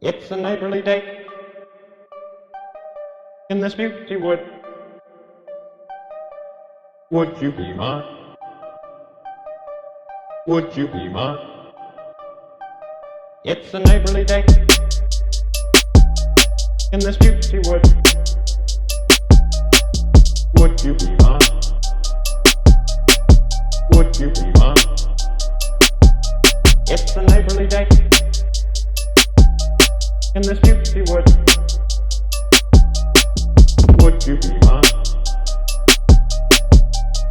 It's a neighborly day in this beauty wood. Would you be mine? Would you be mine? It's a neighborly day in this beauty wood. Would you be mine? Would you be mine? It's a neighborly day in this beauty wood. Would you be mine?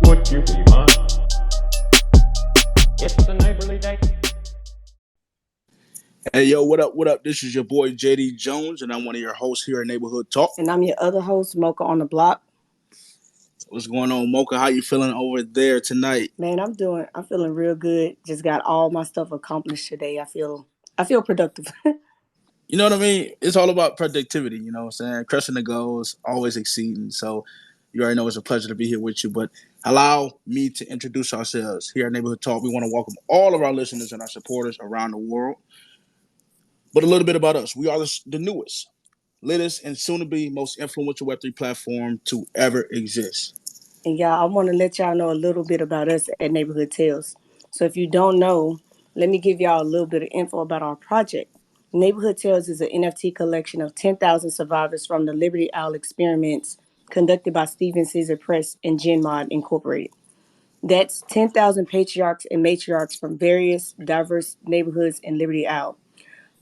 Would you be mine? It's a neighborly day. Hey, yo, what up? What up? This is your boy JD Jones, and I'm one of your hosts here at Neighborhood Talk. And I'm your other host, Mocca on the block. What's going on, Mocca? How you feeling over there tonight? Man, I'm feeling real good. Just got all my stuff accomplished today. I feel productive. You know what I mean? It's all about productivity, you know what I'm saying? Crushing the goals, always exceeding. So you already know it's a pleasure to be here with you. But allow me to introduce ourselves here at Neighborhood Talk. We want to welcome all of our listeners and our supporters around the world. But a little bit about us. We are the newest, latest, and soon-to-be most influential Web3 platform to ever exist. And y'all, I want to let y'all know a little bit about us at Neighborhood Tales. So if you don't know, let me give y'all a little bit of info about our project. Neighborhood Tales is an NFT collection of 10,000 survivors from the Liberty Owl experiments conducted by Steven Caesar Press and GenMod Incorporated. That's 10,000 patriarchs and matriarchs from various diverse neighborhoods in Liberty Owl.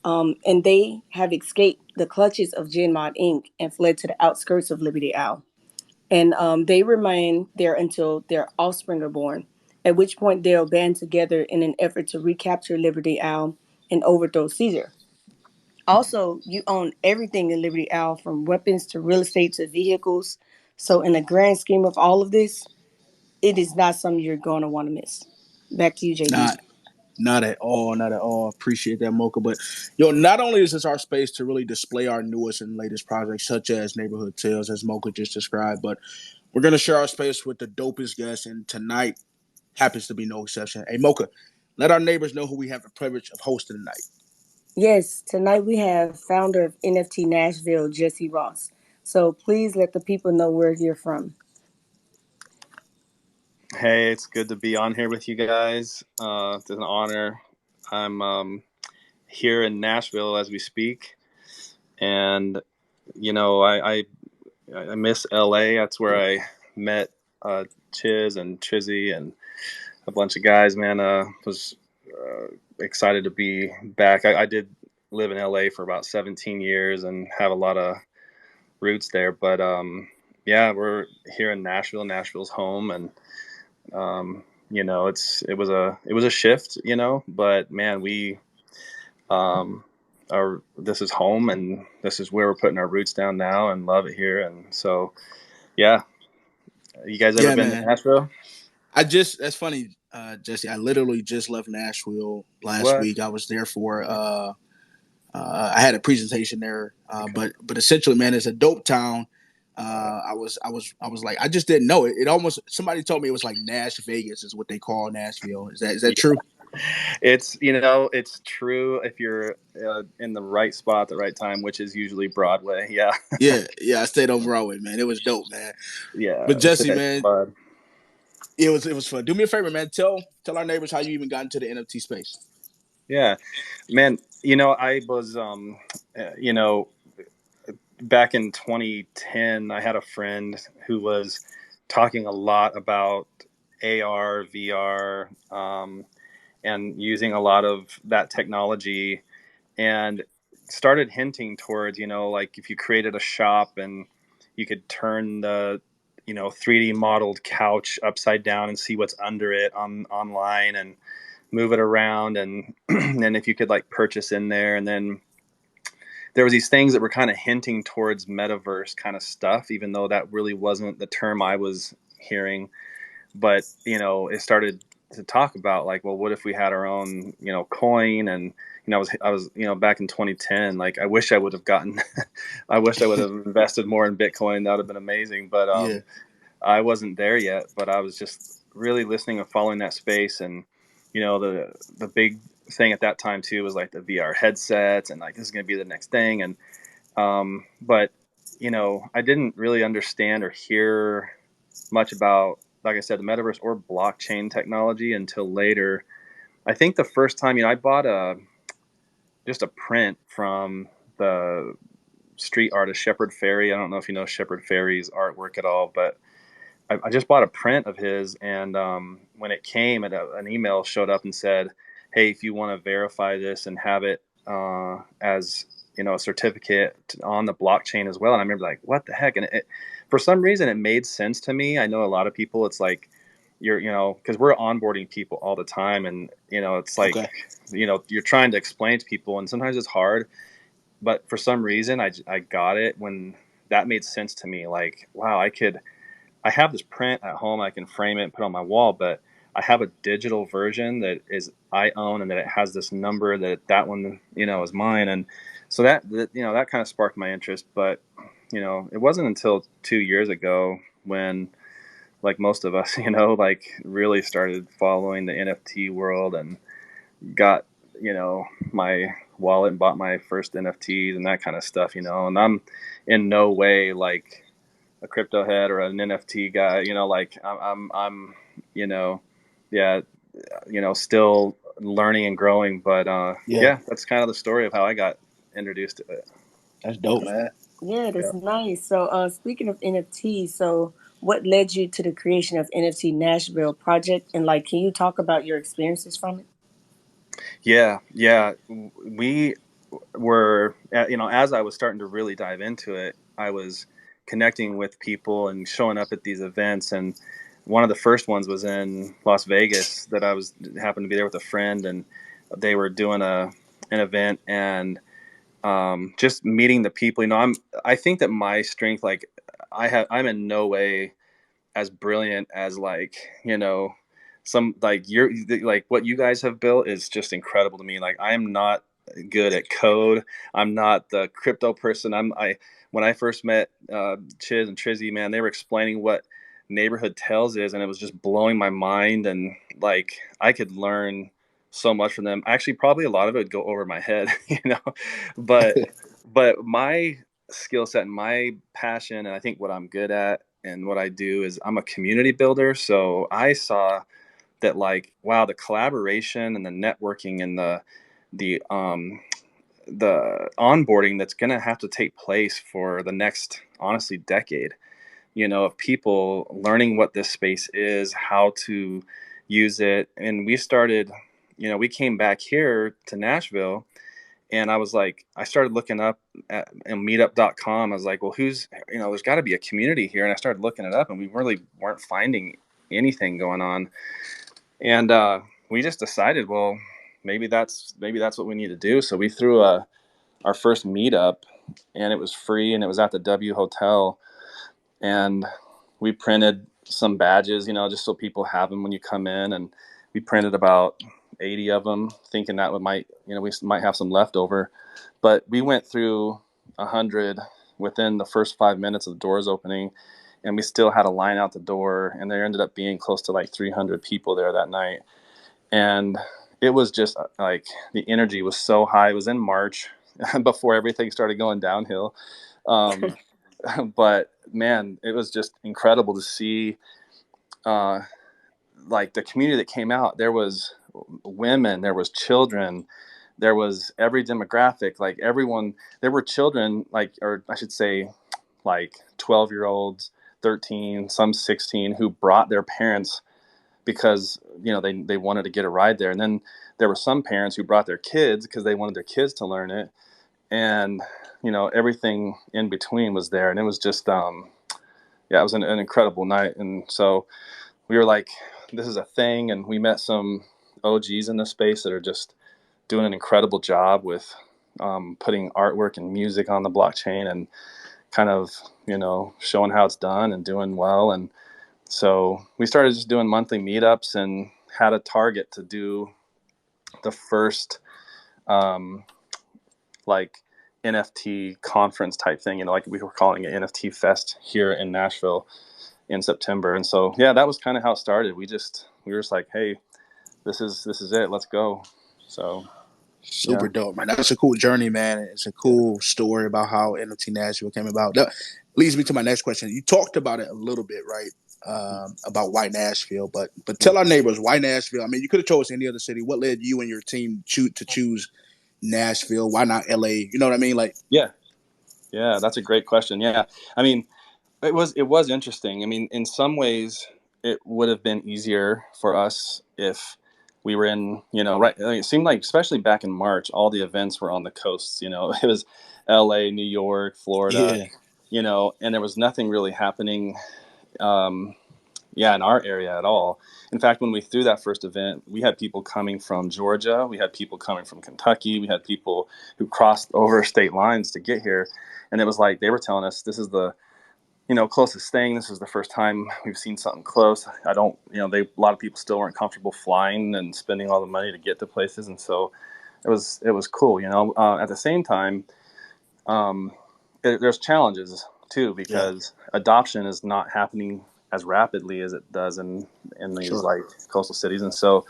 And they have escaped the clutches of GenMod Inc. and fled to the outskirts of Liberty Owl. And they remain there until their offspring are born, at which point they'll band together in an effort to recapture Liberty Owl and overthrow Caesar. Also, you own everything in Liberty Owl, from weapons to real estate to vehicles. So, in the grand scheme of all of this, it is not something you're going to want to miss. Back to you, JD. Not Not at all, not at all. Appreciate that, Mocha. But not only is this our space to really display our newest and latest projects, such as Neighborhood Tales, as Mocha just described, but we're gonna share our space with the dopest guests, and tonight happens to be no exception. Hey, Mocha, let our neighbors know who we have the privilege of hosting tonight. Yes, tonight we have founder of NFT Nashville, Jesse Ross. So please let the people know where you're from. Hey, it's good to be on here with you guys. It's an honor. I'm here in Nashville as we speak, and I miss LA. That's where I met Chiz and Chizzy and a bunch of guys. Man, was excited to be back. I did live in LA for about 17 years and have a lot of roots there, but yeah, we're here in Nashville. Nashville's home, and it was a shift, but man, we this is home, and this is where we're putting our roots down now, and love it here. And so, yeah, you guys ever been to Nashville? That's funny, Jesse. I literally just left Nashville last week. I was there for I had a presentation there, okay. but essentially, man, it's a dope town. I was like, I just didn't know it. It almost, somebody told me it was like Nash Vegas is what they call Nashville. Is that true? It's it's true if you're in the right spot at the right time, which is usually Broadway. Yeah. I stayed on Broadway, man. It was dope, man. Yeah, but Jesse, man, it was fun. Do me a favor, man. Tell our neighbors how you even got into the NFT space. Yeah, man. I was back in 2010, I had a friend who was talking a lot about AR, VR, and using a lot of that technology, and started hinting towards, like if you created a shop and you could turn the 3D modeled couch upside down and see what's under it online and move it around, and then if you could like purchase in there, and then there was these things that were kind of hinting towards metaverse kind of stuff, even though that really wasn't the term I was hearing. But, it started to talk about like, well, what if we had our own, coin? And, I was, back in 2010, like, I wish I would have invested more in Bitcoin. That would have been amazing. But I wasn't there yet, but I was just really listening and following that space. And, the big thing at that time too was like the VR headsets and like this is going to be the next thing. And but you know, I didn't really understand or hear much about, like I said, the metaverse or blockchain technology until later. I think the first time, you know, I bought just a print from the street artist Shepard Fairey. I don't know if you know Shepard Fairey's artwork at all, but I just bought a print of his, and when it came, an email showed up and said, "Hey, if you want to verify this and have it as you know a certificate on the blockchain as well." And I remember like, "What the heck?" And for some reason, it made sense to me. I know a lot of people, it's like you know, because we're onboarding people all the time, and you know, it's like, Okay. you know, you're trying to explain to people, and sometimes it's hard. But for some reason, I got it when that made sense to me. Like, wow, I have this print at home. I can frame it and put on my wall, but I have a digital version that is I own and that it has this number that one, you know, is mine. And so that you know, that kind of sparked my interest. But, you know, it wasn't until 2 years ago when, like most of us, you know, like really started following the NFT world and got, you know, my wallet and bought my first NFTs and that kind of stuff, you know, and I'm in no way like a crypto head or an NFT guy, you know, like I'm, you know, yeah, you know, still learning and growing, but Yeah, yeah, that's kind of the story of how I got introduced to it. that's dope, man. Yeah, Yeah. that's nice. So, speaking of NFTs, so what led you to the creation of NFT Nashville project, and like, can you talk about your experiences from it? Yeah. We were, you know, as I was starting to really dive into it, I was connecting with people and showing up at these events. And one of the first ones was in Las Vegas that I was happened to be there with a friend, and they were doing an event, and just meeting the people. You know, I think that my strength, like I'm in no way as brilliant as like, you know, some like you're like what you guys have built is just incredible to me. Like I am not good at code. I'm not the crypto person. I when I first met Chiz and Trizzy, man, they were explaining what neighborhood tales is, and it was just blowing my mind. And like I could learn so much from them. Actually, probably a lot of it would go over my head, you know. But my skill set and my passion, and I think what I'm good at and what I do is I'm a community builder. So I saw that like, wow, the collaboration and the networking and the onboarding that's going to have to take place for the next, honestly, decade, you know, of people learning what this space is, how to use it. And we started, you know, we came back here to Nashville, and I was like, I started looking up at meetup.com. I was like, well, who's, you know, there's got to be a community here. And I started looking it up, and we really weren't finding anything going on. And we just decided, well, maybe that's what we need to do. So we threw our first meetup, and it was free, and it was at the W Hotel. And we printed some badges, you know, just so people have them when you come in. And we printed about 80 of them, thinking that we might have some leftover. But we went through 100 within the first 5 minutes of the doors opening, and we still had a line out the door. And there ended up being close to like 300 people there that night. And it was just like the energy was so high. It was in March before everything started going downhill. Um, but man, it was just incredible to see uh, like the community that came out. There was women, there was children, there was every demographic, like everyone. There were children, like, or I should say, like 12-year-olds, 13, some 16, who brought their parents because you know they wanted to get a ride there. And then there were some parents who brought their kids because they wanted their kids to learn it. And you know, everything in between was there, and it was just yeah, it was an incredible night. And so we were like, this is a thing. And we met some OGs in the space that are just doing an incredible job with putting artwork and music on the blockchain and kind of, you know, showing how it's done and doing well. And so we started just doing monthly meetups and had a target to do the first like NFT conference type thing, you know, like we were calling it NFT Fest here in Nashville in September. And so, yeah, that was kind of how it started. We were just like, hey, this is it. Let's go. So Super dope, man. That's a cool journey, man. It's a cool story about how NFT Nashville came about. That leads me to my next question. You talked about it a little bit, right? About why Nashville, but tell our neighbors why Nashville. I mean, you could have chose any other city. What led you and your team to choose Nashville? Why not LA? You know what I mean? Like, yeah, that's a great question. Yeah, I mean, it was interesting. I mean, in some ways, it would have been easier for us if we were in, right. It seemed like, especially back in March, all the events were on the coasts. It was L.A., New York, Florida, yeah, and there was nothing really happening. In our area at all. In fact, when we threw that first event, we had people coming from Georgia, we had people coming from Kentucky, we had people who crossed over state lines to get here, and it was like they were telling us this is the closest thing. This is the first time we've seen something close. I don't, a lot of people still weren't comfortable flying and spending all the money to get to places, and so it was cool. At the same time, there's challenges too yeah, because adoption is not happening as rapidly as it does in these sure, like coastal cities, and so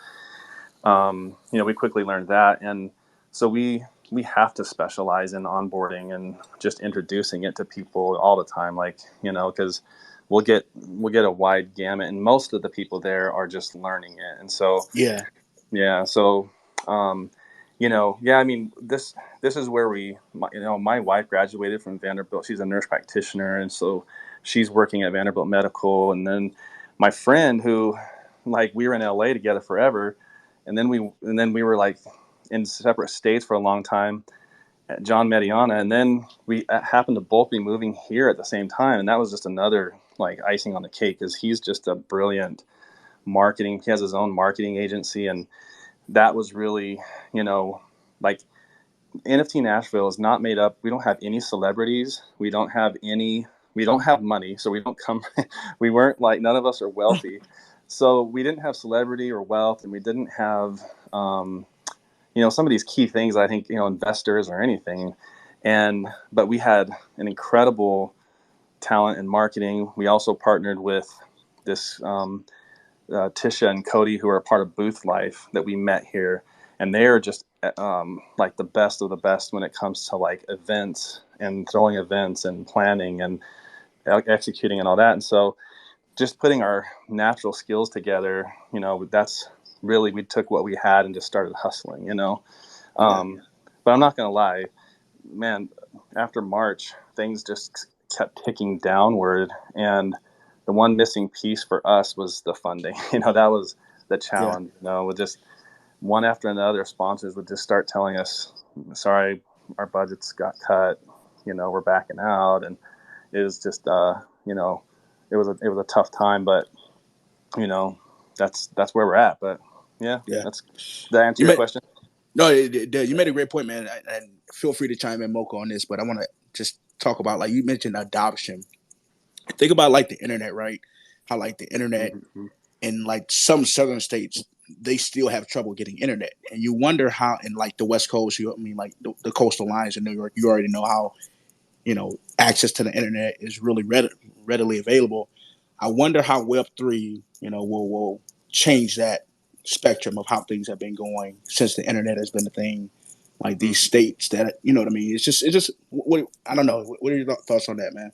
we quickly learned that, and so we have to specialize in onboarding and just introducing it to people all the time, like because we'll get a wide gamut, and most of the people there are just learning it, and so yeah, yeah. So, yeah, I mean, this is where my wife graduated from Vanderbilt. She's a nurse practitioner. And so she's working at Vanderbilt Medical. And then my friend who, like, we were in LA together forever. And then we were like in separate states for a long time at John Mediana. And then we happened to both be moving here at the same time. And that was just another like icing on the cake, because he's just a brilliant marketing. He has his own marketing agency, and that was really, like, NFT Nashville is not made up. We don't have any celebrities. We don't have money. So we don't come, we weren't like, none of us are wealthy. So we didn't have celebrity or wealth, and we didn't have, some of these key things, I think, investors or anything. But we had an incredible talent in marketing. We also partnered with this, Tisha and Cody, who are a part of Booth Life that we met here, and they are just like the best of the best when it comes to like events and throwing events and planning and executing and all that. And so, just putting our natural skills together, that's really, we took what we had and just started hustling. yeah, But I'm not gonna lie, man. After March, things just kept ticking downward, and the one missing piece for us was the funding. That was the yeah, challenge. With just one after another, sponsors would just start telling us, "Sorry, our budgets got cut. We're backing out," and it was just, it was a tough time. But you know, that's where we're at. But yeah, yeah. that's did I answer You your made question? no, you made a great point, man. And feel free to chime in, Mocha, on this. But I want to just talk about, like you mentioned, adoption. Think about like the internet, right? How like the internet Mm-hmm. in like some southern states, they still have trouble getting internet, and you wonder how in like the West Coast, I mean, like the coastal lines in New York, you already know how access to the internet is really readily available. I wonder how Web3 will change that spectrum of how things have been going since the internet has been a thing. Like these Mm-hmm. states that what I mean. It's just what I don't know. What are your thoughts on that, man?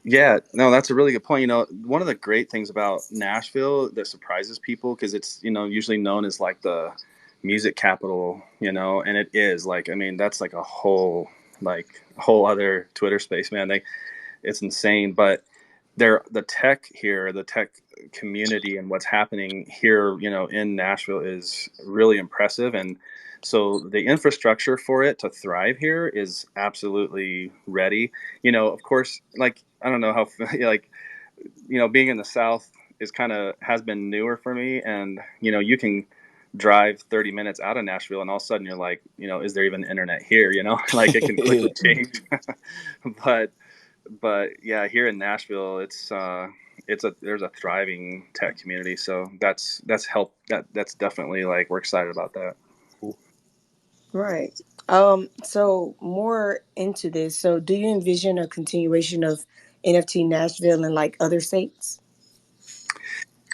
Yeah, no, that's a really good point. One of the great things about Nashville that surprises people, because it's, usually known as like the music capital, and it is like, I mean, that's like a whole other Twitter space, man. It's insane. But the tech community and what's happening here, in Nashville is really impressive. And so the infrastructure for it to thrive here is absolutely ready. Of course, like, I don't know how, like, being in the South has been newer for me. And, you can drive 30 minutes out of Nashville and all of a sudden you're like, is there even internet here? Like, it can quickly change. but but yeah, here in Nashville, there's a thriving tech community, so that's definitely, like, we're excited about that. Right. So more into this. So do you envision a continuation of NFT Nashville in like other states?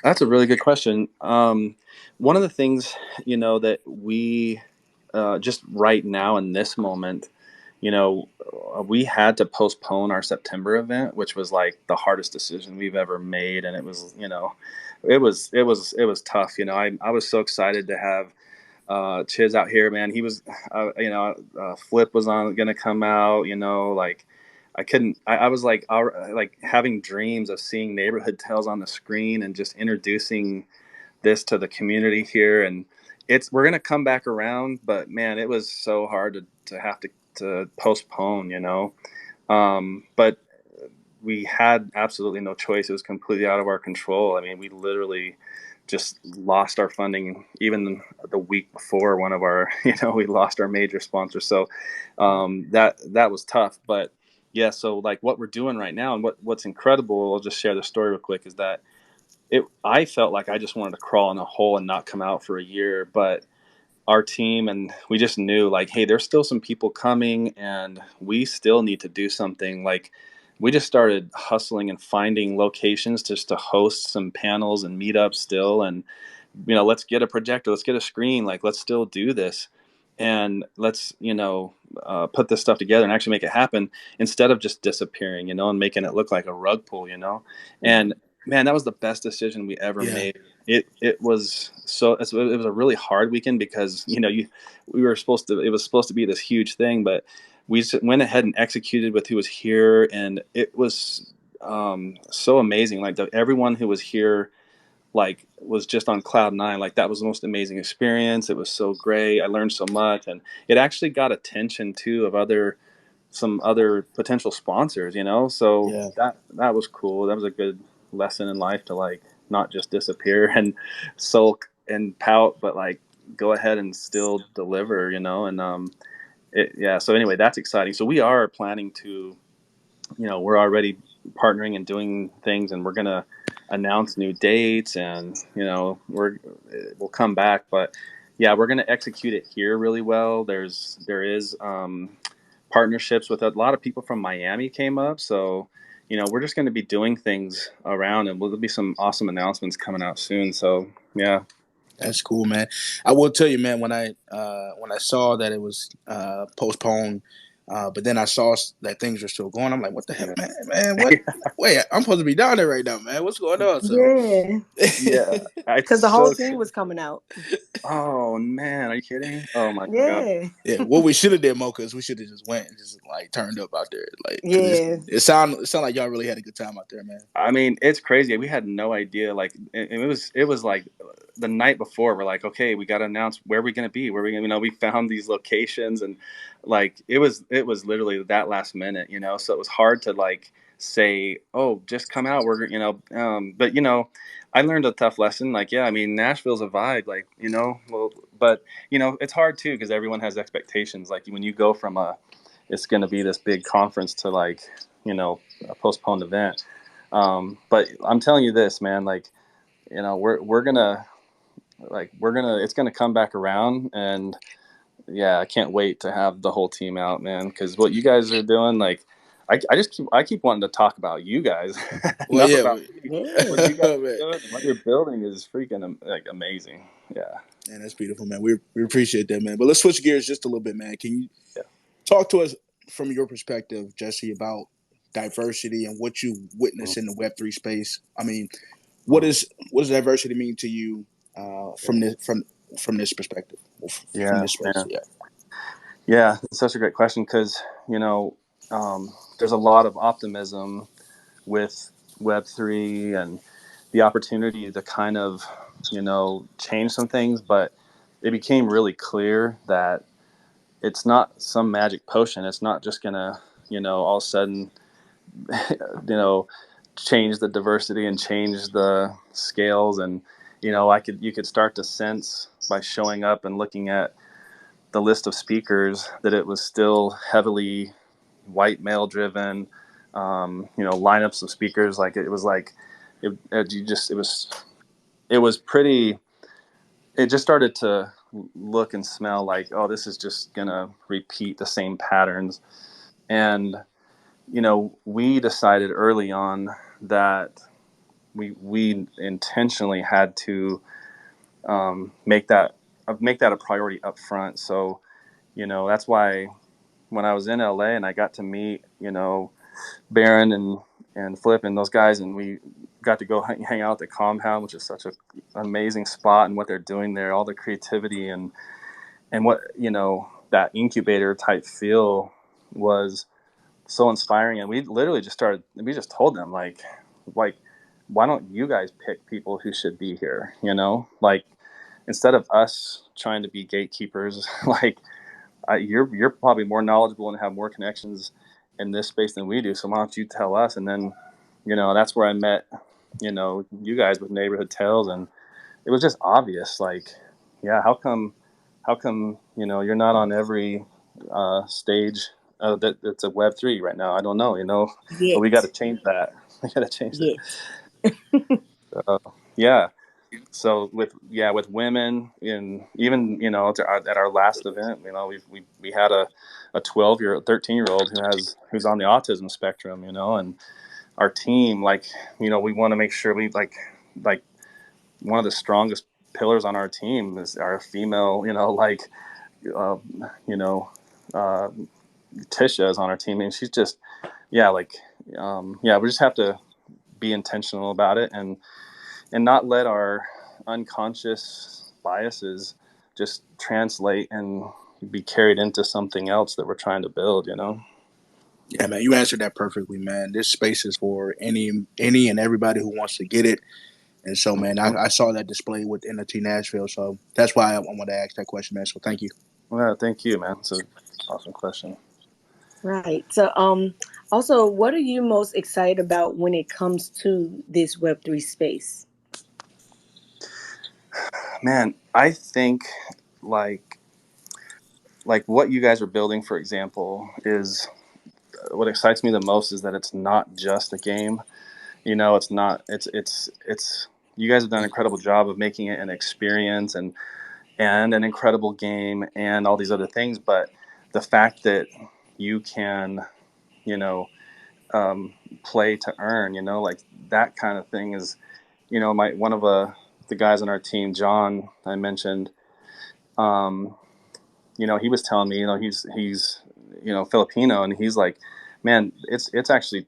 That's a really good question. one of the things, that we just right now in this moment, we had to postpone our September event, which was like the hardest decision we've ever made. And it was, it was tough. I was so excited to have Chiz out here, man. He was, Flip was going to come out, like I couldn't, I was like having dreams of seeing Neighborhood Tales on the screen and just introducing this to the community here. And we're going to come back around, but man, it was so hard to have to postpone, but we had absolutely no choice. It was completely out of our control. I mean, we literally just lost our funding even the week before one of our, we lost our major sponsor. So that was tough. But yeah, so like what we're doing right now and what's incredible, I'll just share the story real quick, is that I felt like I just wanted to crawl in a hole and not come out for a year. But our team and we just knew like, hey, there's still some people coming and we still need to do something. Like we just started hustling and finding locations just to host some panels and meetups still. And, let's get a projector, let's get a screen, like let's still do this. And let's, put this stuff together and actually make it happen instead of just disappearing, and making it look like a rug pull. And man, that was the best decision we ever made. It was it was a really hard weekend because it was supposed to be this huge thing, but we just went ahead and executed with who was here, and it was so amazing. Like everyone who was here like was just on cloud nine. Like that was the most amazing experience. It was so great. I learned so much, and it actually got attention too of some other potential sponsors, so that was cool. That was a good lesson in life to like not just disappear and sulk and pout, but like go ahead and still deliver, and so anyway, that's exciting. So we are planning to, we're already partnering and doing things, and we're going to announce new dates, and we'll come back. But yeah, we're going to execute it here really well. There is partnerships with a lot of people from Miami came up, so we're just going to be doing things around, and there'll be some awesome announcements coming out soon. So yeah. That's cool, man. I will tell you, man, when I saw that it was postponed, but then I saw that things were still going. I'm like, what the heck, man? Man, what? Wait, I'm supposed to be down there right now, man. What's going on? So Yeah, Yeah, because the whole team was coming out. Oh man, are you kidding? Oh my god. Yeah, yeah, what we should have did, Mocca, is we should have just went and just like turned up out there, like because yeah. it sound like y'all really had a good time out there, man. I mean, it's crazy. We had no idea. Like, and it was like the night before. We're like, okay, we got to announce where we're gonna be. Where we gonna, we found these locations, and like it was literally that last minute, So it was hard to like say, oh, just come out. We're but I learned a tough lesson. Like, yeah, I mean, Nashville's a vibe. Like, well, but it's hard too because everyone has expectations. Like when you go from it's gonna be this big conference to like a postponed event. But I'm telling you this, man, like, we're gonna it's gonna come back around, and yeah, I can't wait to have the whole team out, man. Because what you guys are doing, like, I keep wanting to talk about you guys, Well, enough yeah, about me. What you guys are man. doing, and what you're building is freaking like amazing. Yeah, Man, that's beautiful, man. We appreciate that, man. But let's switch gears just a little bit, man. Can you yeah. talk to us from your perspective, Jesse, about diversity and what you witness in the Web3 space? I mean, what does diversity mean to you from this perspective? From Yeah, this space, man. yeah. Yeah, it's such a great question because there's a lot of optimism with Web3 and the opportunity to kind of change some things, but it became really clear that it's not some magic potion. It's not just gonna all of a sudden you know change the diversity and change the scales. And you could start to sense by showing up and looking at the list of speakers that it was still heavily white male driven. Lineups of speakers, like it was like it was pretty. It just started to look and smell like, oh, this is just gonna repeat the same patterns. And we decided early on that we intentionally had to make that a priority up front. So, that's why when I was in LA and I got to meet, Baron and Flip and those guys, and we got to go hang out at the compound, which is such an amazing spot, and what they're doing there, all the creativity and what, that incubator type feel was so inspiring. And we literally we just told them like, why don't you guys pick people who should be here? Like, instead of us trying to be gatekeepers, like, you're probably more knowledgeable and have more connections in this space than we do. So why don't you tell us? And then, that's where I met, you guys with Neighborhood Tales, and it was just obvious. Like, yeah, how come you're not on every stage that's a Web3 right now? I don't know, but we got to Yet, change that. We got to change it. yet. Yeah. So with women, and even at our last event, we had a 13-year-old who's on the autism spectrum, and our team, like, we want to make sure we like one of the strongest pillars on our team is our female, like, uh, you know uh, Tisha is on our team, and she's just, like, we just have to be intentional about it, and not let our unconscious biases just translate and be carried into something else that we're trying to build. Yeah, man, you answered that perfectly, man. This space is for any and everybody who wants to get it. And so, man, I saw that display with NFT Nashville, so that's why I wanted to ask that question, man. So thank you. Well, thank you, man. It's an awesome question. Right. So, also, what are you most excited about when it comes to this Web3 space? Man, I think like what you guys are building, for example, is what excites me the most is that it's not just a game. It's not. It's. You guys have done an incredible job of making it an experience and an incredible game and all these other things. But the fact that you can, you know, play to earn, like that kind of thing is, my one of the guys on our team, John, I mentioned, um, he was telling me, he's Filipino, and he's like, man, it's actually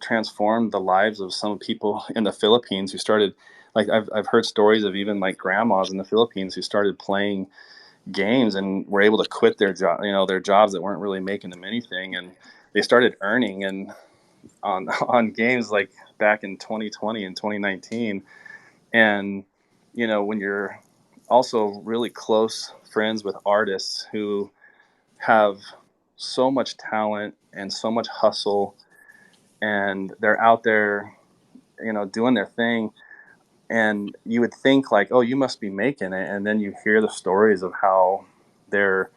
transformed the lives of some people in the Philippines who started, like, I've heard stories of even like grandmas in the Philippines who started playing games and were able to quit their jobs that weren't really making them anything, and they started earning and on games like back in 2020 and 2019. And when you're also really close friends with artists who have so much talent and so much hustle, and they're out there, doing their thing, and you would think like, oh, you must be making it, and then you hear the stories of how they're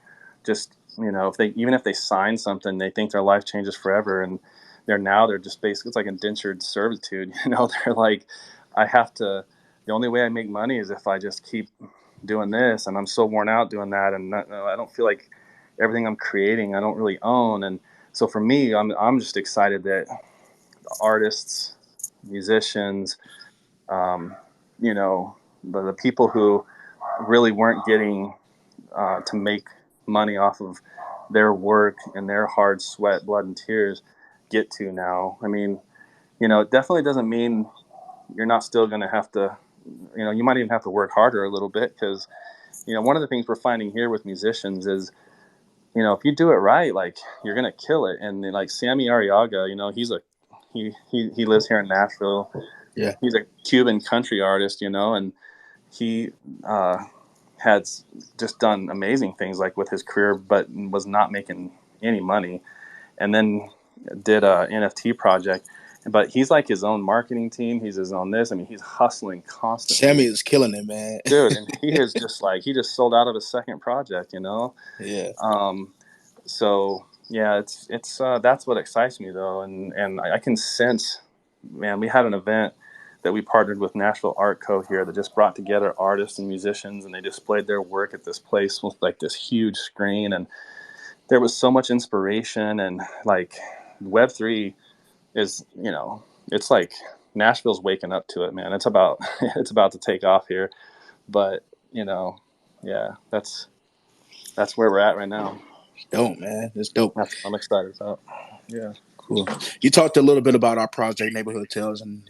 just, if they sign something, they think their life changes forever, and they're just basically, it's like indentured servitude. They're like, I have to, the only way I make money is if I just keep doing this, and I'm so worn out doing that, and I don't feel like everything I'm creating I don't really own. And so for me, I'm just excited that artists, musicians, um, the people who really weren't getting to make money off of their work and their hard sweat, blood, and tears get to now. I mean, it definitely doesn't mean you're not still going to have to, you might even have to work harder a little bit, because, one of the things we're finding here with musicians is, if you do it right, like, you're going to kill it. And like Sammy Arriaga, he lives here in Nashville. Yeah. He's a Cuban country artist, and he had just done amazing things like with his career, but was not making any money. And then did a NFT project, but he's like his own marketing team. He's his own this. I mean, he's hustling constantly, Sammy is killing it, man. dude. And he is just like, he just sold out of his second project, Yeah. So yeah, it's that's what excites me though. And I can sense, man, we had an event that we partnered with Nashville Art Co. here that just brought together artists and musicians, and they displayed their work at this place with like this huge screen, and there was so much inspiration. And like, Web3 is, it's like Nashville's waking up to it, man. It's about it's about to take off here. but yeah, that's where we're at right now. Dope, man. It's dope. I'm excited about. Yeah. Cool. You talked a little bit about our project, Neighborhood Tales, and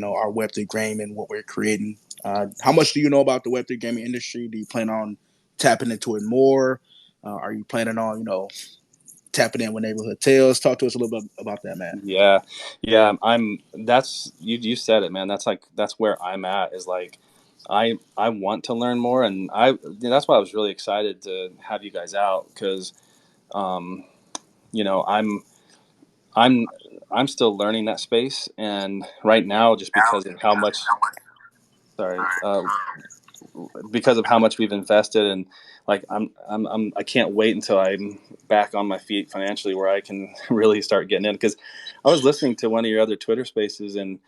our Web3 game and what we're creating. How much do you know about the Web3 gaming industry? Do you plan on tapping into it more? Are you planning on tapping in with Neighborhood Tales? Talk to us a little bit about that, man. Yeah. That's you said it, man. That's where I'm at, is like I want to learn more, and that's why I was really excited to have you guys out, because um you know I'm I'm I'm still learning that space, and right now, just because of how much, sorry, because of how much we've invested, and like I can't wait until I'm back on my feet financially, where I can really start getting in. Because I was listening to one of your other Twitter spaces, and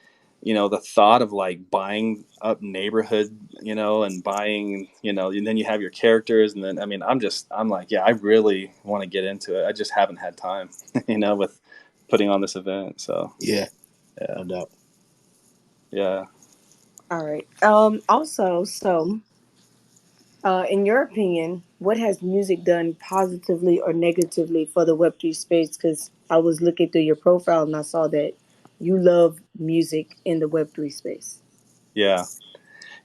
the thought of like buying up neighborhood, and buying, and then you have your characters, and then I'm like, yeah, I really want to get into it. I just haven't had time, with putting on this event. So Yeah, yeah, no doubt. yeah. All right. Also, so in your opinion, what has music done positively or negatively for the Web3 space? Because I was looking through your profile and I saw that you love music in the Web3 space. Yeah.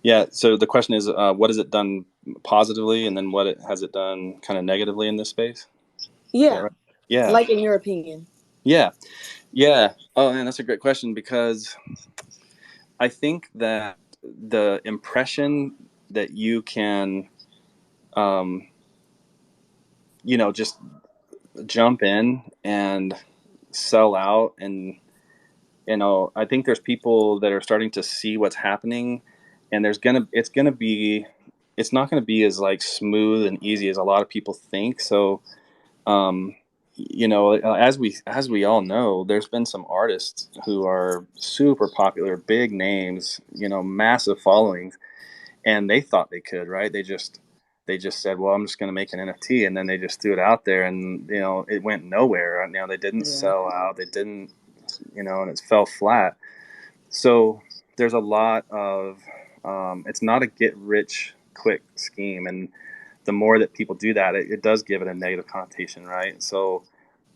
Yeah. So the question is, what has it done positively, and then has it done kind of negatively in this space? Is that Yeah, right? Yeah. like in your opinion. Yeah. Yeah. Oh, man, that's a great question, because I think that the impression that you can, um, just jump in and sell out, and I think there's people that are starting to see what's happening, and it's not gonna be as like smooth and easy as a lot of people think. So, um, as we all know, there's been some artists who are super popular, big names, massive followings, and they thought they could, right? They just said, well, I'm just going to make an NFT, and then they just threw it out there, and it went nowhere. They didn't Yeah. sell out. They didn't, and it fell flat. So there's a lot of, it's not a get rich quick scheme, and the more that people do that, it does give it a negative connotation, right? So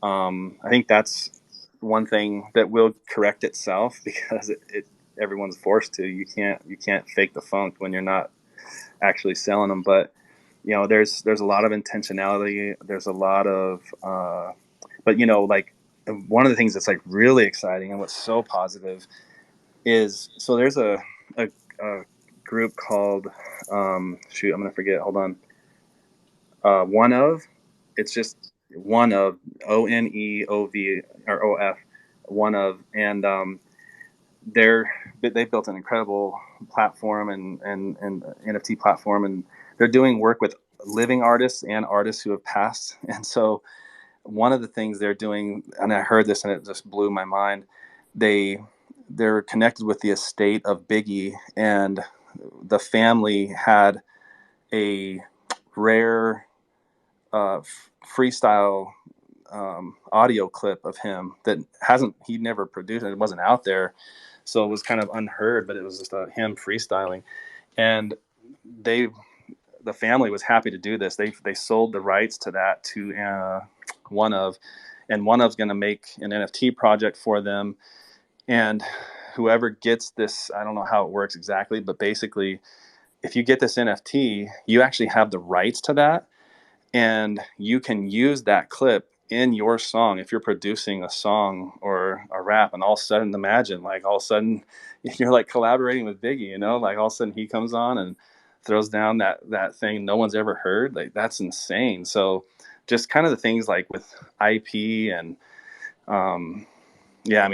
I think that's one thing that will correct itself, because everyone's forced to. You can't fake the funk when you're not actually selling them. But there's a lot of intentionality. There's a lot of, but like one of the things that's like really exciting and what's so positive is, so there's a group called, shoot, I'm gonna forget. Hold on. One of, it's just one of, ONEOV or OF, one of, and they built an incredible platform, and NFT platform, and they're doing work with living artists and artists who have passed. And so one of the things they're doing, and I heard this and it just blew my mind, they're connected with the estate of Biggie, and the family had a rare freestyle audio clip of him that he never produced, and it wasn't out there, so it was kind of unheard, but it was just him freestyling. And they the family was happy to do this. They sold the rights to that to one of, and one of's going to make an NFT project for them. And whoever gets this, I don't know how it works exactly, but basically, if you get this NFT, you actually have the rights to that, and you can use that clip in your song if you're producing a song or a rap. And all of a sudden, imagine, like, all of a sudden you're like collaborating with Biggie, like all of a sudden he comes on and throws down that thing no one's ever heard. Like, that's insane. So just kind of the things like with IP, and yeah,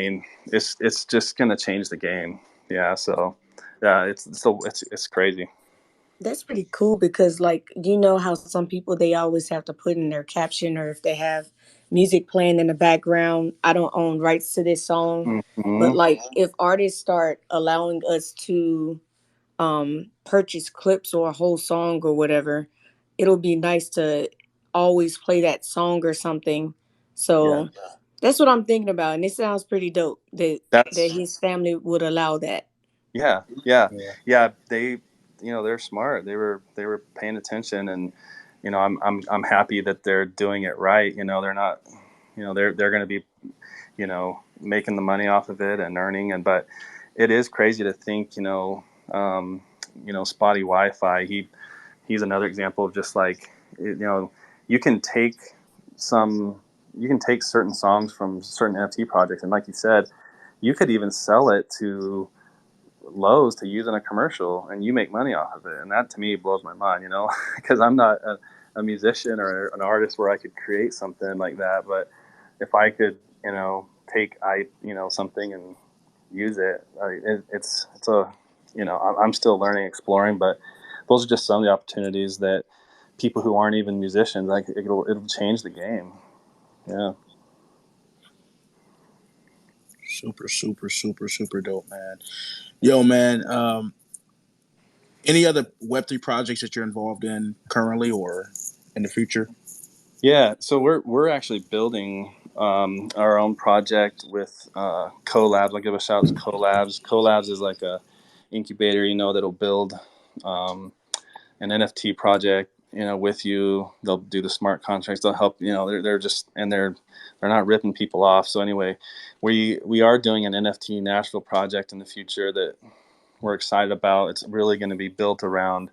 it's just gonna change the game. Yeah. So yeah, it's crazy. That's pretty cool because, like, you know how some people they always have to put in their caption or if they have music playing in the background, I don't own rights to this song. But Mm-hmm. like, if artists start allowing us to purchase clips or a whole song or whatever, it'll be nice to always play that song or something. Yeah. So that's what I'm thinking about, and it sounds pretty dope that That's his family would allow that. Yeah, yeah, Yeah. yeah. they're smart. They were paying attention, and I'm happy that they're doing it right. They're not, they're going to be, making the money off of it and earning. And but it is crazy to think, spotty Wi-Fi. He's another example of just like, you can take some, you can take certain songs from certain NFT projects, and like you said, you could even sell it to Lowe's to use in a commercial, and you make money off of it. And that to me blows my mind, because I'm not a musician or an artist where I could create something like that. But if I could, take something and use it, it's a, I'm still learning, exploring, but those are just some of the opportunities that people who aren't even musicians, like it'll change the game. Yeah. Super, super, super, super dope, man. Yo, man. Any other Web3 projects that you're involved in currently or in the future? Yeah, so we're actually building our own project with Collabs. I'll give a shout out to Collabs. Collabs is like a incubator, that'll build an NFT project, with you. They'll do the smart contracts. They'll help. They're just, and they're not ripping people off. So anyway, we are doing an NFT Nashville project in the future that we're excited about. It's really going to be built around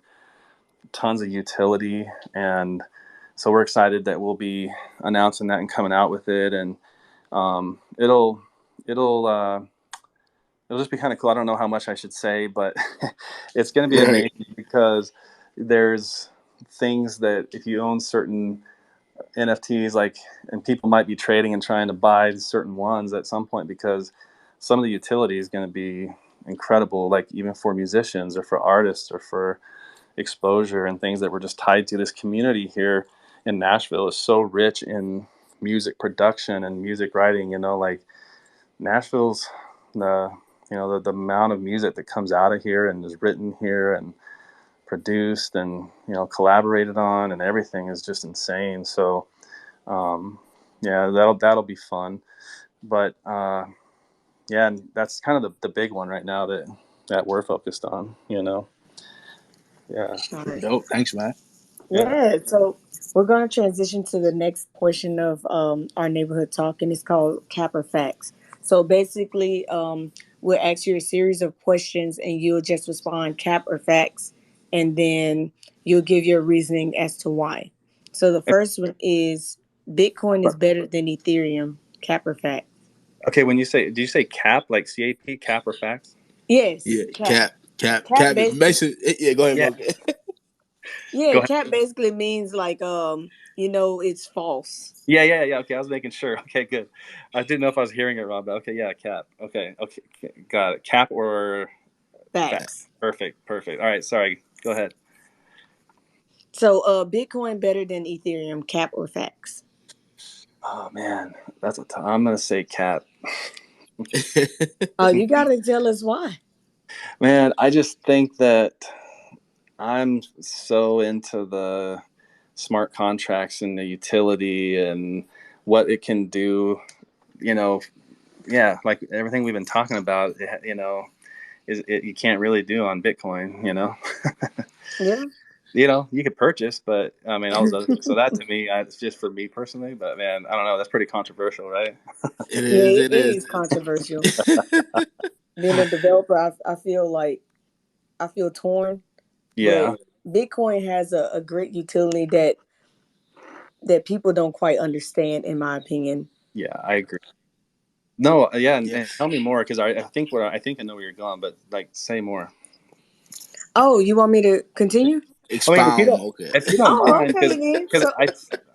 tons of utility, and so we're excited that we'll be announcing that and coming out with it. And it'll just be kind of cool. I don't know how much I should say, but it's going to be amazing because there's things that if you own certain NFTs, like, and people might be trading and trying to buy certain ones at some point, because some of the utility is going to be incredible, like even for musicians or for artists or for exposure and things that were just tied to this community here in Nashville is so rich in music production and music writing. Like Nashville's the amount of music that comes out of here and is written here and produced and collaborated on and everything is just insane. So yeah, that'll be fun. But yeah, and that's kind of the big one right now that we're focused on. Yeah. All Super right. dope. Thanks, man. Yeah. Yeah, so we're going to transition to the next portion of our neighborhood talk, and it's called Cap or Facts. So basically, we'll ask you a series of questions, and you'll just respond Cap or Facts, and then you'll give your reasoning as to why. So the first one is Bitcoin is better than Ethereum. Cap or Fact? Okay, do you say cap, like CAP, cap or facts? Yeah, Yes, Cap. Cap cap. basically, Basically, yeah. Go ahead, Yeah, Mocca. yeah, go ahead. Cap basically means like it's false. Yeah. Okay, I was making sure. Okay, good. I didn't know if I was hearing it wrong, but okay, yeah, cap. Okay, got it. Cap or fact. Facts. Perfect. All right, sorry. Go ahead. So, Bitcoin better than Ethereum, cap or facts? Oh man, I'm gonna say cap. You gotta tell us why. Man, I just think that I'm so into the smart contracts and the utility and what it can do. You know, yeah, like everything we've been talking about. You can't really do on Bitcoin. Yeah. You could purchase, but I mean, all those other things. So that to me, it's just for me personally. But man, I don't know. That's pretty controversial, right? It Yeah, is. it It is. is controversial. Being a developer, I feel like I feel torn, but Yeah, Bitcoin has a great utility that people don't quite understand, in my opinion. yeah, I agree. No, yeah, and, Yeah. and tell me more because I think I know where you're going, but like, say more. Oh, you want me to continue? I mean, Expound, Mocca. if you don't Oh, mind, okay then. because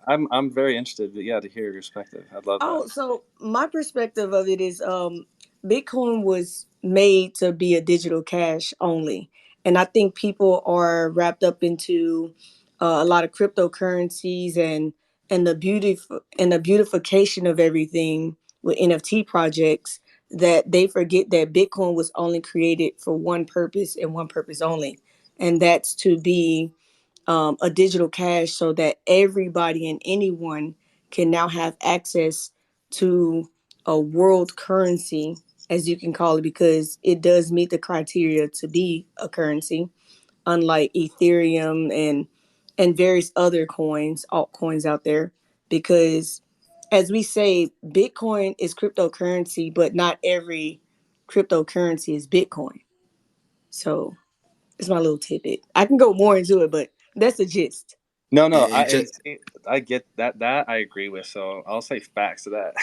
I'm very interested. Yeah, to hear your perspective. I'd love that. So my perspective of it is Bitcoin was made to be a digital cash only. And I think people are wrapped up into a lot of cryptocurrencies and the beautification of everything with NFT projects, that they forget that Bitcoin was only created for one purpose and one purpose only. And that's to be a digital cash, so that everybody and anyone can now have access to a world currency, as you can call it, because it does meet the criteria to be a currency. unlike Ethereum and various other coins, altcoins out there, because as we say, Bitcoin is cryptocurrency, but not every cryptocurrency is Bitcoin. So it's my little tidbit. I can go more into it, but that's the gist. No, no, Yeah, I get that. That I agree with. So I'll say facts to that.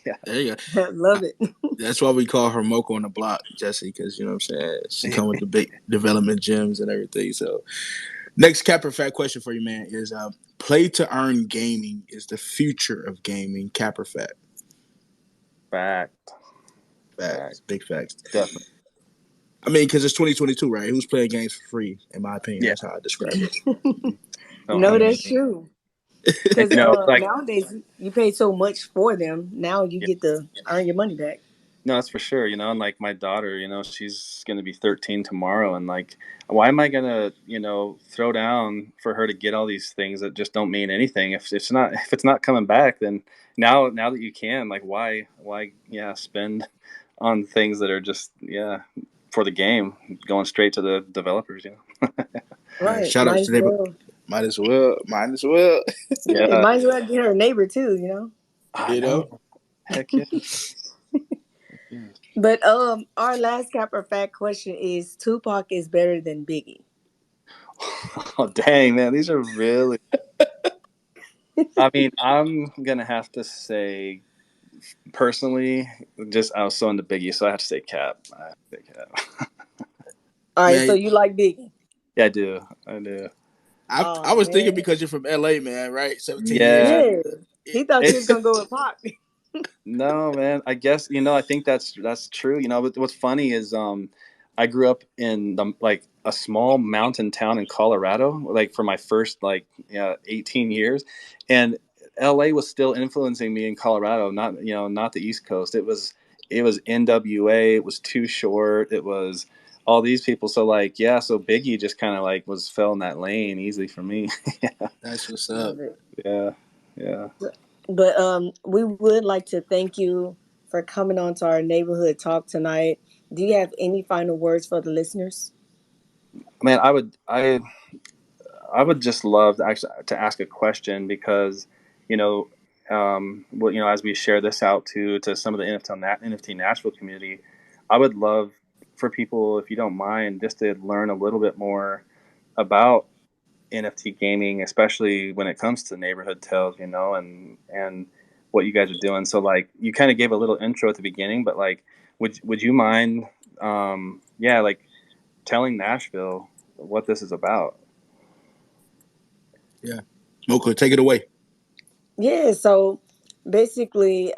Yeah, there you go. Love it. That's why we call her Mocca on the block, Jesse, because you know what I'm saying. She come with the big development gems and everything. So, next cap or fact question for you, man, is play to earn gaming is the future of gaming. Cap or fact? fact, Facts, fact, big facts. definitely. I mean, because it's 2022, right? Who's playing games for free? In my opinion, Yeah, that's how I describe it. no, No, hundred that's percent. true. And Because like, nowadays you pay so much for them. Now you yeah, get to earn your money back. no, that's for sure. And like my daughter, she's gonna be 13 tomorrow, and like, why am I gonna, throw down for her to get all these things that just don't mean anything? If it's not coming back, then now that you can, like, yeah, spend on things that are just, yeah, for the game, going straight to the developers, Right. Shout out Might to as neighbor. well. Might as well. Might as well. Yeah, Yeah, might as well get her neighbor too. I You know. know. Heck yeah. Yeah. But our last cap or fact question is Tupac is better than Biggie. Oh, dang, man, these are really. I mean, I'm gonna have to say personally, just I was so into Biggie, so I have to say Cap. I have to say Cap. All right, so Man, you like Biggie. Yeah, I do. I do. I Oh was thinking man. because you're from LA, man, right? 17 years. Yeah. Yeah. He thought you It, was gonna go with Pac. no, man. I guess I think that's true. But what's funny is I grew up in like a small mountain town in Colorado, like for my first 18 years, and LA was still influencing me in Colorado, not the East Coast. It was NWA. It was Too Short. It was all these people. So like, yeah. So Biggie just kind of like fell in that lane easily for me. That's what's up. Love it. Yeah. Yeah. But we would like to thank you for coming on to our neighborhood talk tonight. Do you have any final words for the listeners? Man, I would just love to actually to ask a question because, you know, well, as we share this out to some of the NFT Nashville community, I would love for people, if you don't mind, just to learn a little bit more about NFT gaming, especially when it comes to neighborhood tales, and what you guys are doing. So, like, you kind of gave a little intro at the beginning, but like, would you mind, yeah, like telling Nashville what this is about? Yeah. Mocha, take it away. Yeah, so basically,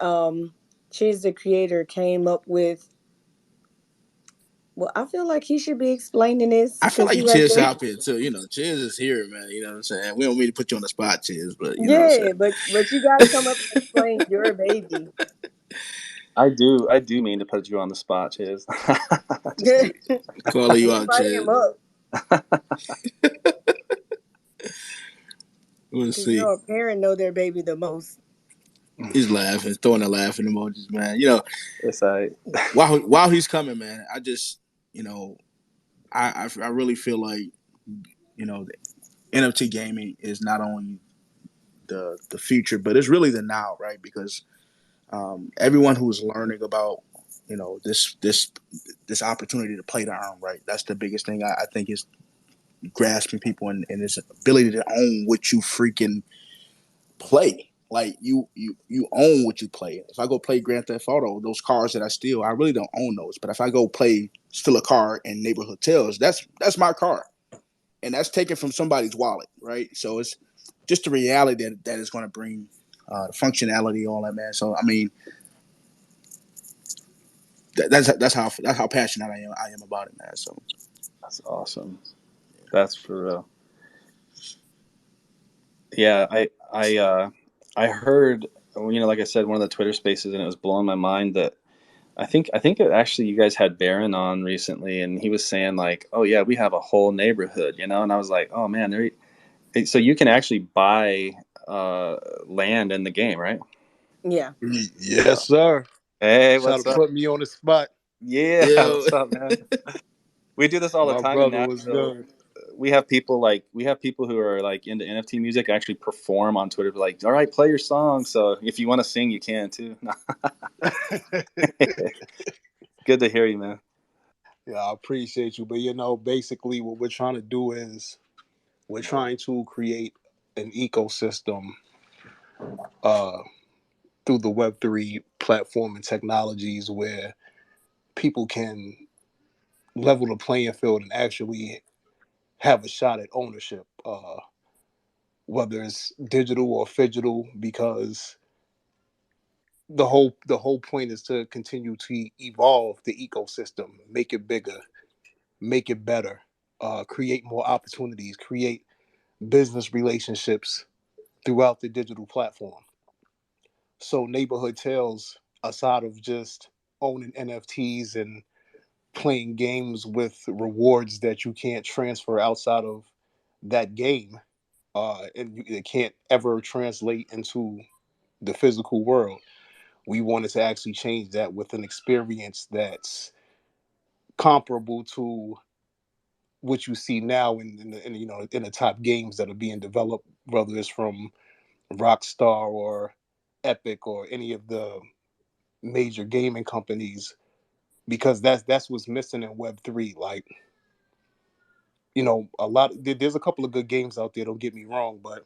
Chiz the creator came up with, well, I feel like he should be explaining this I feel because like he right Chiz there. out here too. Chiz is here, man. You know what I'm saying? We don't mean to put you on the spot, Chiz, but you know what I'm saying? Yeah, but you gotta come up and explain your baby. I do mean to put you on the spot, Chiz. Just We kidding. Calling you out, invite him Chiz. up We'll because see. a parent know their baby the most. He's laughing, throwing the laughing emojis, man. It's I. While he's coming, man, I just, you know, I really feel like, the NFT gaming is not only the future, but it's really the now, right? Because everyone who's learning about, this opportunity to play to earn, right? That's the biggest thing I think is grasping people and this ability to own what you freaking play. Like you own what you play. If I go play Grand Theft Auto, those cars that I steal, I really don't own those. But if I go steal a car in neighborhood hotels, that's my car, and that's taken from somebody's wallet, right? So it's just the reality that is going to bring the functionality, all that, man. So I mean, that's how passionate I am about it, man. So That's awesome. That's for real. Yeah, I heard, like I said, one of the Twitter Spaces, and it was blowing my mind that I think it actually you guys had Baron on recently, and he was saying like, oh yeah, we have a whole neighborhood, and I was like, oh man, so you can actually buy land in the game, right? Yeah. Yes, sir. Hey, Try what's to up? put me on the spot. Yeah, yo, what's up, man? We do this all the My time in brother was Nashville. good. we have people who are like into NFT music actually perform on Twitter, like, all right, play your song. So if you want to sing, you can too. Good to hear you, man. Yeah, I appreciate you. But basically what we're trying to do is we're trying to create an ecosystem uh, through the Web3 platform and technologies where people can level the playing field and actually have a shot at ownership, whether it's digital or phygital, because the whole point is to continue to evolve the ecosystem, make it bigger, make it better, create more opportunities, create business relationships throughout the digital platform. So Neighborhood Tales, aside of just owning NFTs and playing games with rewards that you can't transfer outside of that game, it can't ever translate into the physical world. We wanted to actually change that with an experience that's comparable to what you see now in the top games that are being developed, whether it's from Rockstar or Epic or any of the major gaming companies, because that's what's missing in Web3. Like, there's a couple of good games out there, don't get me wrong, but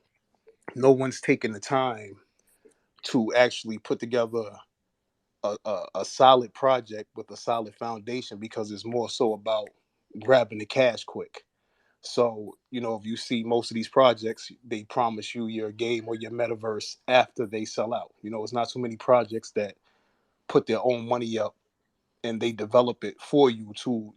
no one's taking the time to actually put together a solid project with a solid foundation, because it's more so about grabbing the cash quick. So, if you see most of these projects, they promise you your game or your metaverse after they sell out. It's not too many projects that put their own money up and they develop it for you to,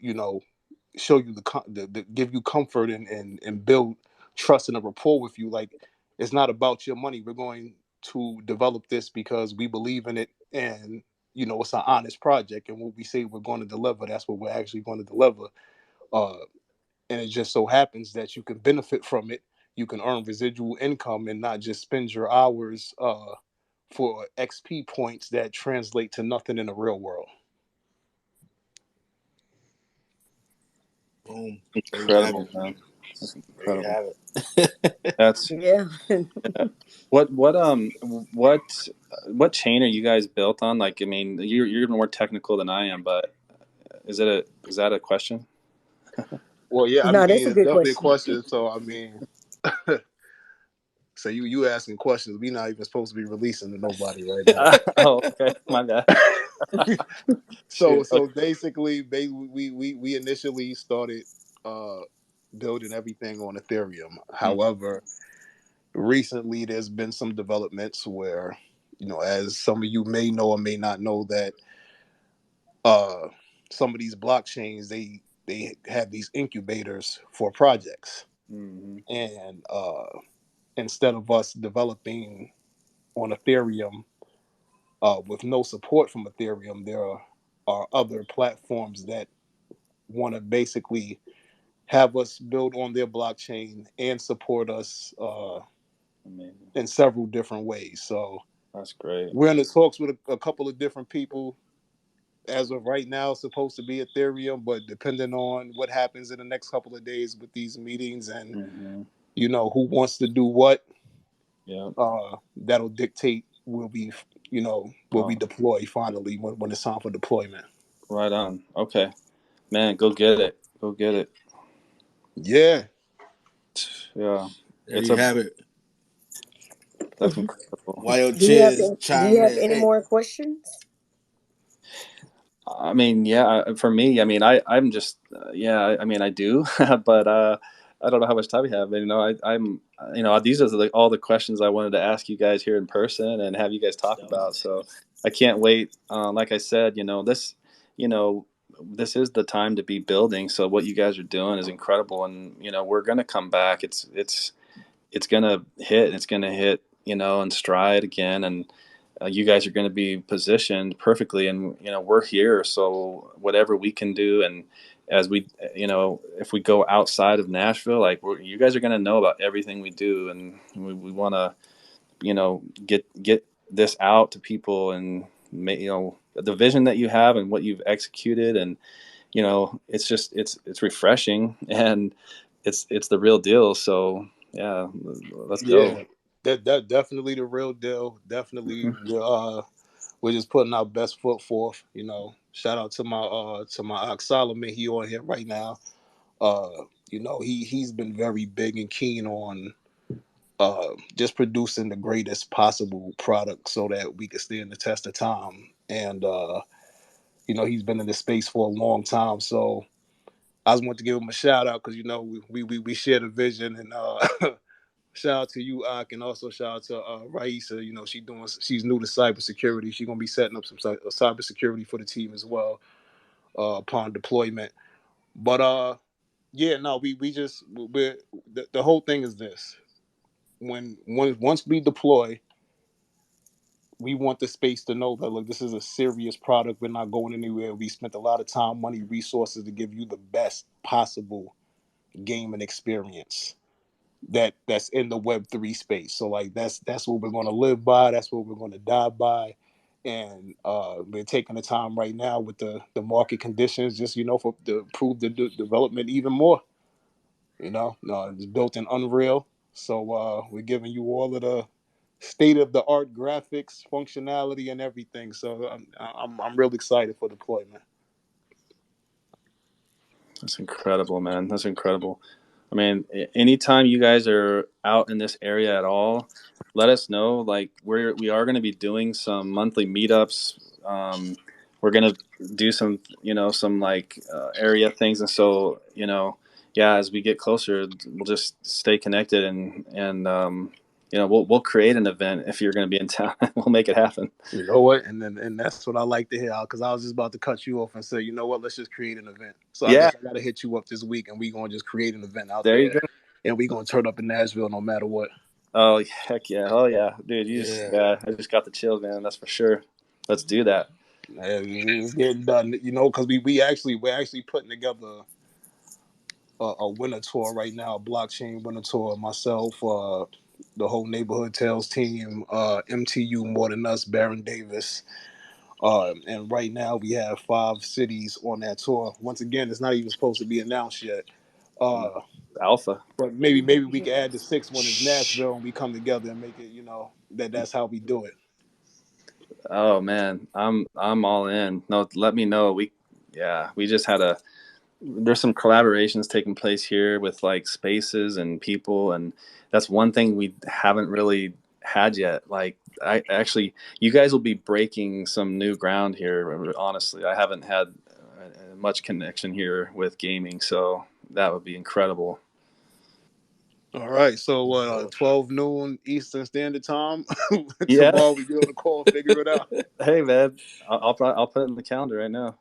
show you the give you comfort and build trust and a rapport with you. Like, it's not about your money. We're going to develop this because we believe in it, and it's an honest project, and what we say we're going to deliver, that's what we're actually going to deliver. uh and it just so happens that you can benefit from it. You can earn residual income and not just spend your hours for XP points that translate to nothing in the real world. Boom. There you have Incredible, it. man. That's There you incredible. have it. That's Yeah. what chain are you guys built on? Like, I mean, you're more technical than I am, but is that a question? Well, yeah, I No, that's mean, a it's good definitely a question. question. So, I mean, so you asking questions we not even supposed to be releasing to nobody right now. Oh, okay, my bad. so Shoot. so basically, we initially started uh, building everything on Ethereum. Okay. However, recently there's been some developments where, as some of you may know or may not know, that uh, some of these blockchains, they have these incubators for projects, Mm-hmm. and instead of us developing on Ethereum with no support from Ethereum, there are other platforms that want to basically have us build on their blockchain and support us Amazing. in several different ways. So That's great. we're in the talks with a couple of different people. As of right now, it's supposed to be Ethereum, but depending on what happens in the next couple of days with these meetings and Mm-hmm. who wants to do what, Yeah. that'll dictate will we Wow. deploy finally when it's time for deployment. Right on. Okay, man, go get it. Go get it. Yeah. Yeah, There it's you have it. that's incredible. While Do you have Chiz Do you chiming have in, any hey, more questions? I mean, yeah, for me, I mean, I'm just, yeah, I mean, I do, but I don't know how much time we have. But, I'm, these are all the questions I wanted to ask you guys here in person and have you guys talk about. So I can't wait. Like I said, you know, this is the time to be building. So what you guys are doing is incredible, and we're gonna come back. It's gonna hit. It's gonna hit, in stride again, and you guys are going to be positioned perfectly, and we're here, so whatever we can do, and as we if we go outside of Nashville, like you guys are going to know about everything we do, and we want to get this out to people, and the vision that you have and what you've executed, and it's just it's refreshing, and it's the real deal. So yeah, let's go. Yeah, that definitely the real deal. Definitely, we're just putting our best foot forth. You know, shout out to my Ox Solomon. He on here right now. You know, he's been very big and keen on just producing the greatest possible product so that we can stand the test of time. And you know, he's been in this space for a long time. So I just want to give him a shout out because you know we share the vision and shout out to you, Ak, and also shout out to Raisa. You know, she's new to cybersecurity. She's gonna be setting up some cybersecurity for the team as well upon deployment. But yeah, no, we just we're the whole thing is this: once we deploy, we want the space to know that look, this is a serious product. We're not going anywhere. We spent a lot of time, money, resources to give you the best possible gaming experience that's in the Web3 space. So like that's what we're going to live by. That's what we're going to die by. And we're taking the time right now with the market conditions, just you know, for to improve the development even more. You know, no, it's built in Unreal, so we're giving you all of the state of the art graphics, functionality, and everything. So I'm real excited for deployment. That's incredible, man. That's incredible. I mean, anytime you guys are out in this area at all, let us know. Like we are going to be doing some monthly meetups. We're going to do some, you know, some like area things, and so you know, yeah, as we get closer, we'll just stay connected and you know, we'll create an event if you're going to be in town. We'll make it happen. You know what? And that's what I like to hear because I was just about to cut you off and say, you know what? Let's just create an event. So Yeah, I got to hit you up this week, and we gonna just create an event out there you there, go. and we gonna turn up in Nashville no matter what. Oh heck yeah! Oh yeah, dude. Yeah, I just got the chills, man. That's for sure. Let's do that. it's getting done. You know, because we're actually putting together a winter tour right now, a blockchain winter tour. Myself, the whole Neighborhood Tales team, MTU More Than Us, Baron Davis. And right now we have 5 cities on that tour. Once again, it's not even supposed to be announced yet. Uh, Alpha. but maybe we can add the sixth one is Nashville, and we come together and make it. You know that's how we do it. Oh man, I'm all in. No, let me know. We just had there's some collaborations taking place here with like spaces and people, and that's one thing we haven't really had yet. Like I actually, you guys will be breaking some new ground here. Honestly, I haven't had much connection here with gaming, so that would be incredible. All right, so 12 noon Eastern Standard Time. Yeah. Tomorrow we get on the call and figure it out. Hey man, I'll put it in the calendar right now.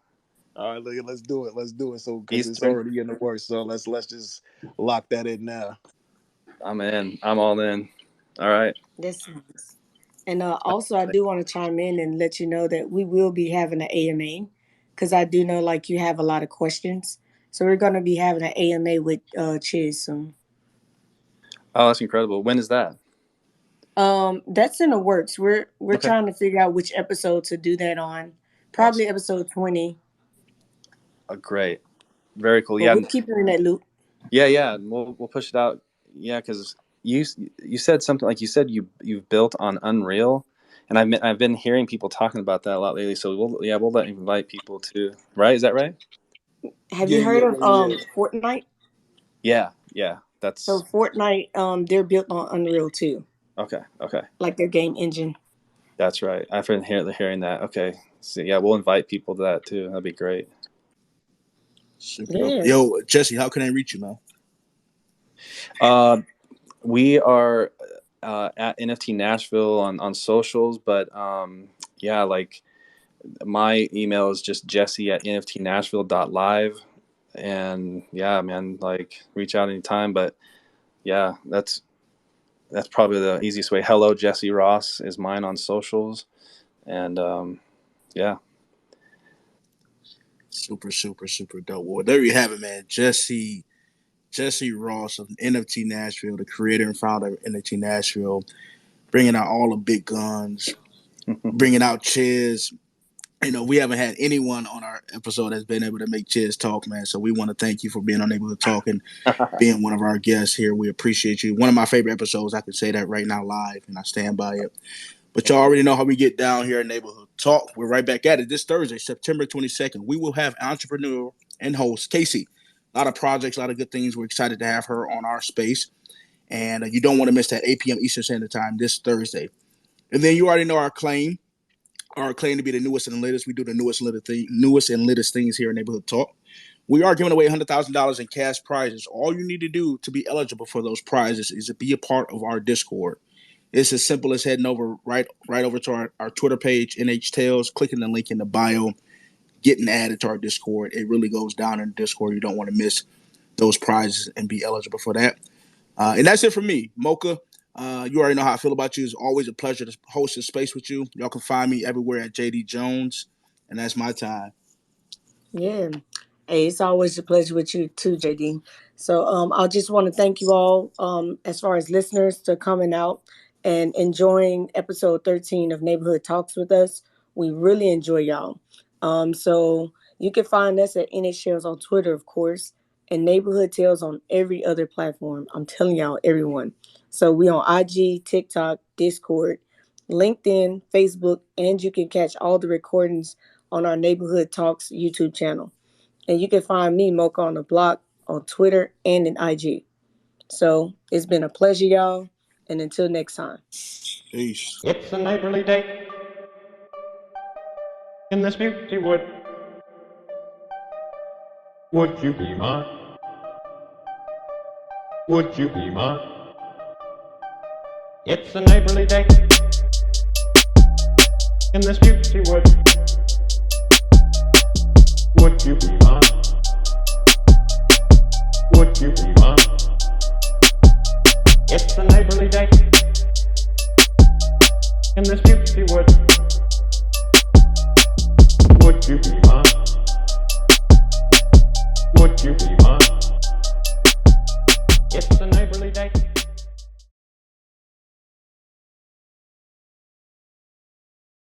All right, let's do it. Let's do it. So because it's Eastern. already in the works, so let's just lock that in now. I'm in. I'm all in. All right. That's nice. And also, I do want to chime in and let you know that we will be having an AMA because I do know like you have a lot of questions. So we're going to be having an AMA with Chiz soon. Oh, that's incredible. When is that? That's in the works. We're Okay. trying to figure out which episode to do that on. Probably Awesome. episode 20. Great. Very cool. But Yeah. we'll keep you in that loop. Yeah. We'll push it out. Yeah, because you said something like you said you've built on Unreal, and I've been hearing people talking about that a lot lately. So we'll invite people to. Right? Is that right? Have Yeah, you heard yeah, of yeah, yeah. Fortnite? Yeah. Yeah. So That's Fortnite, they're built on Unreal too, okay. Okay. like their game engine. That's right. I've been hearing that. Okay. So yeah, we'll invite people to that too. That'd be great. Super dope. Yeah. Yo, Jesse, how can I reach you, man? Uh, we are at NFT Nashville on socials, but yeah, like my email is just jesse at nftnashville.live. And yeah, man, like reach out anytime. But yeah, that's probably the easiest way. Hello, Jesse Ross is mine on socials. And yeah. Super dope. Well, there you have it, man. Jesse Ross of NFT Nashville, the creator and founder of NFT Nashville, bringing out all the big guns, bringing out Chiz, We haven't had anyone on our episode that's been able to make Chiz talk, man. So we want to thank you for being on Neighborhood Talk and being one of our guests here. We appreciate you. One of my favorite episodes. I can say that right now live, and I stand by it. But y'all already know how we get down here at Neighborhood Talk. We're right back at it this Thursday, September 22nd. We will have entrepreneur and host Casey. A lot of projects, a lot of good things. We're excited to have her on our space. And you don't want to miss that 8 p.m. Eastern Standard Time this Thursday. And then you already know our claim. Our claim to be the newest and latest. We do the newest and latest things here in Neighborhood Talk. We are giving away $100,000 in cash prizes. All you need to do to be eligible for those prizes is to be a part of our Discord. It's as simple as heading over right over to our Twitter page, NH Tales, clicking the link in the bio, getting added to our Discord. It really goes down in Discord. You don't want to miss those prizes and be eligible for that. And that's it for me. Mocca, you already know how I feel about you. It's always a pleasure to host this space with you. Y'all can find me everywhere at JD Jones, and that's my time. Yeah. Hey, it's always a pleasure with you too, JD. So I just want to thank you all as far as listeners to coming out and enjoying episode 13 of Neighborhood Talks with us. We really enjoy y'all. So you can find us at NH Tales on Twitter, of course, and Neighborhood Tales on every other platform. I'm telling y'all, everyone. So we on IG, TikTok, Discord, LinkedIn, Facebook, and you can catch all the recordings on our Neighborhood Talks YouTube channel. And you can find me, Mocca, on the block, on Twitter, and in IG. So it's been a pleasure, y'all. And until next time. Peace. It's a neighborly day in this beauty wood. Would you be mine? Would you be mine? It's a neighborly day in this beauty wood. Would you be mine? Would you be mine? It's a neighborly day in this beauty wood. Would you be mine? Would you be mine? It's a neighborly day.